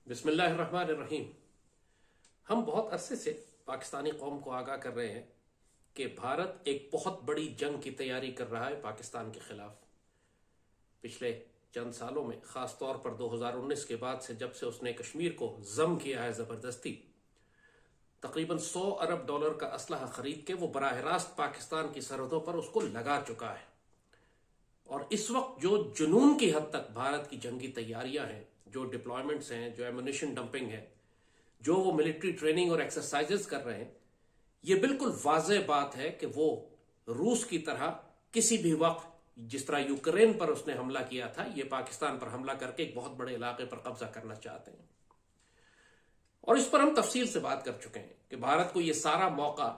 بسم اللہ الرحمن الرحیم۔ ہم بہت عرصے سے پاکستانی قوم کو آگاہ کر رہے ہیں کہ بھارت ایک بہت بڑی جنگ کی تیاری کر رہا ہے پاکستان کے خلاف۔ پچھلے چند سالوں میں، خاص طور پر 2019 کے بعد سے، جب سے اس نے کشمیر کو ضم کیا ہے زبردستی، تقریباً $100 ارب کا اسلحہ خرید کے وہ براہ راست پاکستان کی سرحدوں پر اس کو لگا چکا ہے۔ اور اس وقت جو جنون کی حد تک بھارت کی جنگی تیاریاں ہیں، جو ڈپلائمنٹس ہیں، جو ایمونیشن ڈمپنگ ہے، جو وہ ملٹری ٹریننگ اور ایکسرسائزز کر رہے ہیں، یہ بالکل واضح بات ہے کہ وہ روس کی طرح کسی بھی وقت، جس طرح یوکرین پر اس نے حملہ کیا تھا، یہ پاکستان پر حملہ کر کے ایک بہت بڑے علاقے پر قبضہ کرنا چاہتے ہیں۔ اور اس پر ہم تفصیل سے بات کر چکے ہیں کہ بھارت کو یہ سارا موقع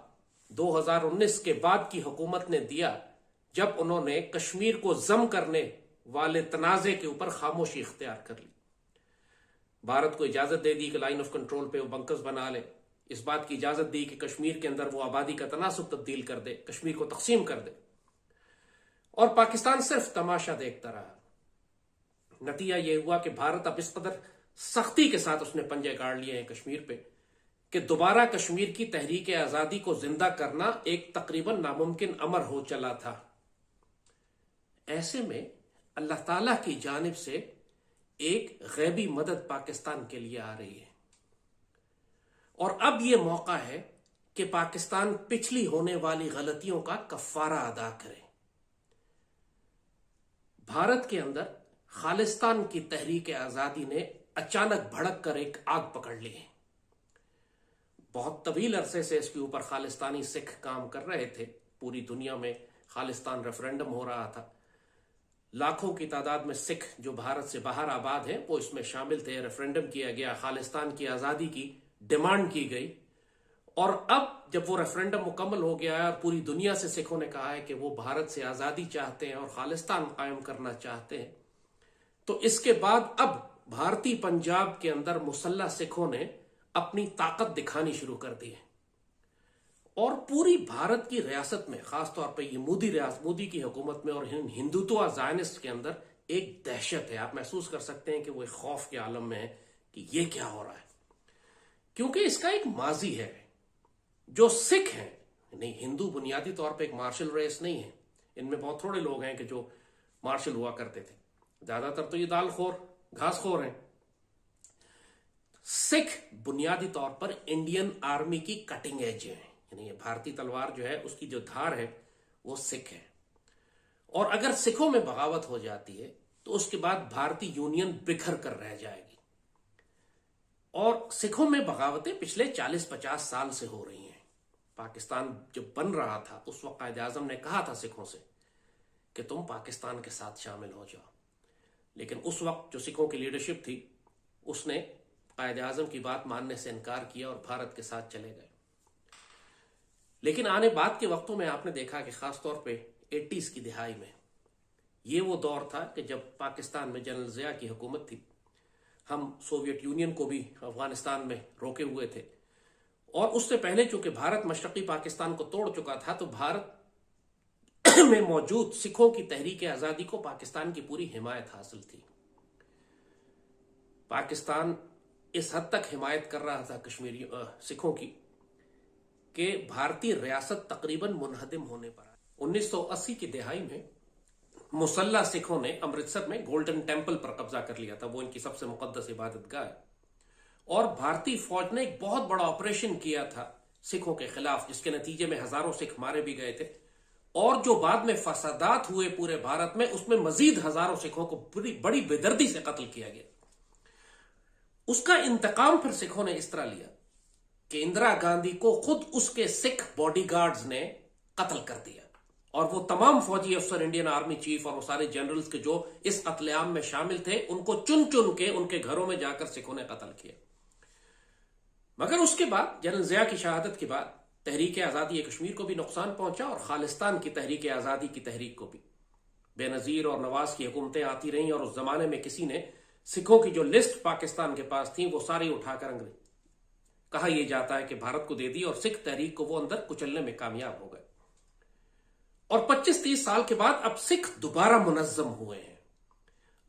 2019 کے بعد کی حکومت نے دیا، جب انہوں نے کشمیر کو ضم کرنے والے تنازع کے اوپر خاموشی اختیار کر لی۔ بھارت کو اجازت دے دی کہ لائن آف کنٹرول پہ وہ بنکرز بنا لے، اس بات کی اجازت دی کہ کشمیر کے اندر وہ آبادی کا تناسب تبدیل کر دے، کشمیر کو تقسیم کر دے، اور پاکستان صرف تماشا دیکھتا رہا۔ نتیجہ یہ ہوا کہ بھارت اب اس قدر سختی کے ساتھ اس نے پنجے گاڑ لیے ہیں کشمیر پہ کہ دوبارہ کشمیر کی تحریک آزادی کو زندہ کرنا ایک تقریباً ناممکن امر ہو چلا تھا۔ ایسے میں اللہ تعالیٰ کی جانب سے ایک غیبی مدد پاکستان کے لیے آ رہی ہے، اور اب یہ موقع ہے کہ پاکستان پچھلی ہونے والی غلطیوں کا کفارہ ادا کرے۔ بھارت کے اندر خالصتان کی تحریک آزادی نے اچانک بھڑک کر ایک آگ پکڑ لی ہے۔ بہت طویل عرصے سے اس کے اوپر خالصتانی سکھ کام کر رہے تھے۔ پوری دنیا میں خالصتان ریفرنڈم ہو رہا تھا، لاکھوں کی تعداد میں سکھ جو بھارت سے باہر آباد ہیں وہ اس میں شامل تھے، ریفرنڈم کیا گیا، خالصتان کی آزادی کی ڈیمانڈ کی گئی۔ اور اب جب وہ ریفرنڈم مکمل ہو گیا ہے اور پوری دنیا سے سکھوں نے کہا ہے کہ وہ بھارت سے آزادی چاہتے ہیں اور خالصتان قائم کرنا چاہتے ہیں، تو اس کے بعد اب بھارتی پنجاب کے اندر مسلح سکھوں نے اپنی طاقت دکھانی شروع کر دی ہے، اور پوری بھارت کی ریاست میں، خاص طور پہ یہ مودی کی حکومت میں اور ہندوتوا زائنسٹ کے اندر ایک دہشت ہے۔ آپ محسوس کر سکتے ہیں کہ وہ ایک خوف کے عالم میں ہے کہ یہ کیا ہو رہا ہے، کیونکہ اس کا ایک ماضی ہے۔ جو سکھ ہیں، نہیں، ہندو بنیادی طور پہ ایک مارشل ریس نہیں ہے، ان میں بہت تھوڑے لوگ ہیں کہ جو مارشل ہوا کرتے تھے، زیادہ تر تو یہ دال خور، گھاس خور ہیں۔ سکھ بنیادی طور پر انڈین آرمی کی کٹنگ ایج ہیں، یعنی بھارتی تلوار جو ہے اس کی جو دھار ہے وہ سکھ ہے، اور اگر سکھوں میں بغاوت ہو جاتی ہے تو اس کے بعد بھارتی یونین بکھر کر رہ جائے گی۔ اور سکھوں میں بغاوتیں پچھلے 40-50 سال سے ہو رہی ہیں۔ پاکستان جب بن رہا تھا اس وقت قائد اعظم نے کہا تھا سکھوں سے کہ تم پاکستان کے ساتھ شامل ہو جاؤ، لیکن اس وقت جو سکھوں کی لیڈرشپ تھی اس نے قائد اعظم کی بات ماننے سے انکار کیا اور بھارت کے ساتھ چلے گئے۔ لیکن آنے بعد کے وقتوں میں آپ نے دیکھا کہ خاص طور پہ 80s کی دہائی میں یہ وہ دور تھا کہ جب پاکستان میں جنرل ضیاء کی حکومت تھی، ہم سوویت یونین کو بھی افغانستان میں روکے ہوئے تھے، اور اس سے پہلے چونکہ بھارت مشرقی پاکستان کو توڑ چکا تھا تو بھارت میں موجود سکھوں کی تحریک آزادی کو پاکستان کی پوری حمایت حاصل تھی۔ پاکستان اس حد تک حمایت کر رہا تھا کشمیری سکھوں کی کہ بھارتی ریاست تقریباً منہدم ہونے پر آئی۔ 1980 کی دہائی میں مسلح سکھوں نے امرتسر میں گولڈن ٹیمپل پر قبضہ کر لیا تھا، وہ ان کی سب سے مقدس عبادت گاہ ہے، اور بھارتی فوج نے ایک بہت بڑا آپریشن کیا تھا سکھوں کے خلاف، جس کے نتیجے میں ہزاروں سکھ مارے بھی گئے تھے، اور جو بعد میں فسادات ہوئے پورے بھارت میں، اس میں مزید ہزاروں سکھوں کو بڑی بے دردی سے قتل کیا گیا۔ اس کا انتقام پھر سکھوں نے اس طرح لیا کہ اندرا گاندھی کو خود اس کے سکھ باڈی گارڈز نے قتل کر دیا، اور وہ تمام فوجی افسر، انڈین آرمی چیف اور وہ سارے جنرلز کے جو اس قتل عام میں شامل تھے، ان کو چن چن کے ان کے گھروں میں جا کر سکھوں نے قتل کیا۔ مگر اس کے بعد جنرل ضیاء کی شہادت کے بعد تحریک آزادی کشمیر کو بھی نقصان پہنچا، اور خالصتان کی تحریک آزادی کی تحریک کو بھی۔ بے نظیر اور نواز کی حکومتیں آتی رہیں، اور اس زمانے میں کسی نے سکھوں کی جو لسٹ پاکستان کے پاس تھی وہ ساری اٹھا کر کہا یہ جاتا ہے کہ بھارت کو دے دی، اور سکھ تحریک کو وہ اندر کچلنے میں کامیاب ہو گئے۔ اور 25-30 سال کے بعد اب سکھ دوبارہ منظم ہوئے ہیں،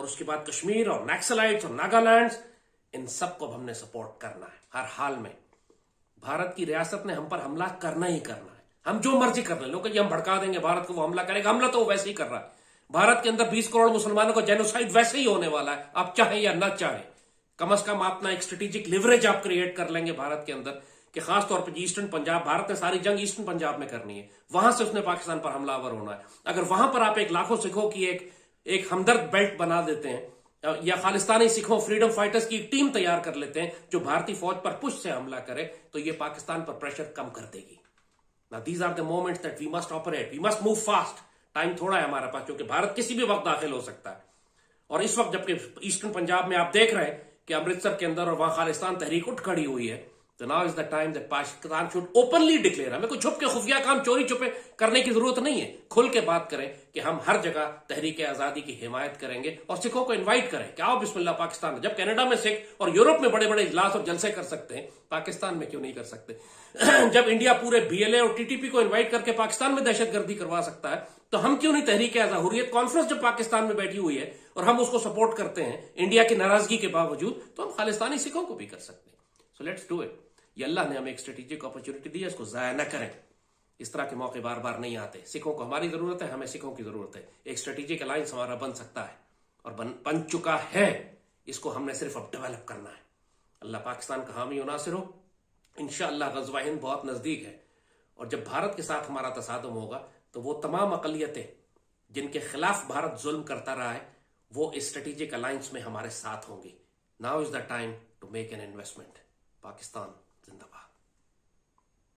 اور اس کے بعد کشمیر اور نیکسلائٹس اور ناگالینڈز، ان سب کو ہم نے سپورٹ کرنا ہے ہر حال میں۔ بھارت کی ریاست نے ہم پر حملہ کرنا ہی کرنا ہے، ہم جو مرضی کر لیں، لوگ کہ ہم بھڑکا دیں گے بھارت کو، وہ حملہ کرے گا، حملہ تو وہ ویسے ہی کر رہا ہے۔ بھارت کے اندر 20 کروڑ مسلمانوں کو جینوسائیڈ ویسے ہی ہونے والا ہے، آپ چاہیں یا نہ چاہیں۔ کم از کم اپنا ایک اسٹریٹجک لیوریج آپ کریٹ کر لیں گے بھارت کے اندر، کہ خاص طور پہ ایسٹرن پنجاب، بھارت نے ساری جنگ ایسٹرن پنجاب میں کرنی ہے، وہاں سے اس نے پاکستان پر حملہ آور ہونا ہے۔ اگر وہاں پر آپ ایک لاکھوں سکھوں کی ایک ہمدرد بیلٹ بنا دیتے ہیں، یا خالستانی سکھوں فریڈم فائٹرز کی ایک ٹیم تیار کر لیتے ہیں جو بھارتی فوج پر پش سے حملہ کرے، تو یہ پاکستان پر پریشر کم کر دے گی۔ Now these are the moments that we must operate. We must move fast. Time تھوڑا ہے ہمارے پاس، کیونکہ بھارت کسی بھی وقت داخل ہو سکتا ہے۔ اور اس وقت جبکہ ایسٹرن پنجاب میں آپ دیکھ رہے ہیں کہ امرتسر کے اندر اور وہاں خالستان تحریک اٹھ کھڑی ہوئی ہے، تو now is the time that Pakistan should openly declare۔ ہمیں کوئی چھپ کے خفیہ کام چوری چھپے کرنے کی ضرورت نہیں ہے، کھل کے بات کریں کہ ہم ہر جگہ تحریک آزادی کی حمایت کریں گے، اور سکھوں کو انوائٹ کریں کہ آؤ بسم اللہ پاکستان۔ جب کینیڈا میں سکھ اور یورپ میں بڑے بڑے اجلاس اور جلسے کر سکتے ہیں، پاکستان میں کیوں نہیں کر سکتے؟ جب انڈیا پورے BLA اور TTP کو انوائٹ کر کے پاکستان میں دہشت گردی کروا سکتا ہے، تو ہم کیوں نہیں؟ تحریک حریت کانفرنس جب پاکستان میں بیٹھی ہوئی ہے اور ہم اس کو سپورٹ کرتے ہیں انڈیا کی ناراضگی کے باوجود، تو ہم خالستانی سکھوں کو بھی کر سکتے ہیں۔ So let's do it. یہ اللہ نے ہمیں ایک اسٹریٹجک اپرچونٹی دی ہے، اس کو ضائع نہ کریں۔ اس طرح کے موقع بار بار نہیں آتے۔ سکھوں کو ہماری ضرورت ہے، ہمیں سکھوں کی ضرورت ہے۔ ایک اسٹریٹجک الائنس ہمارا بن سکتا ہے اور بن چکا ہے، اس کو ہم نے صرف اب ڈیولپ کرنا ہے۔ اللہ پاکستان کا حامی و ناصر ہو۔ انشاءاللہ غزوہ ہند بہت نزدیک ہے، اور جب بھارت کے ساتھ ہمارا تصادم ہوگا تو وہ تمام اقلیتیں جن کے خلاف بھارت ظلم کرتا رہا ہے، وہ اسٹریٹجک الائنس میں ہمارے ساتھ ہوں گی۔ Now is the time to make an investment. Pakistan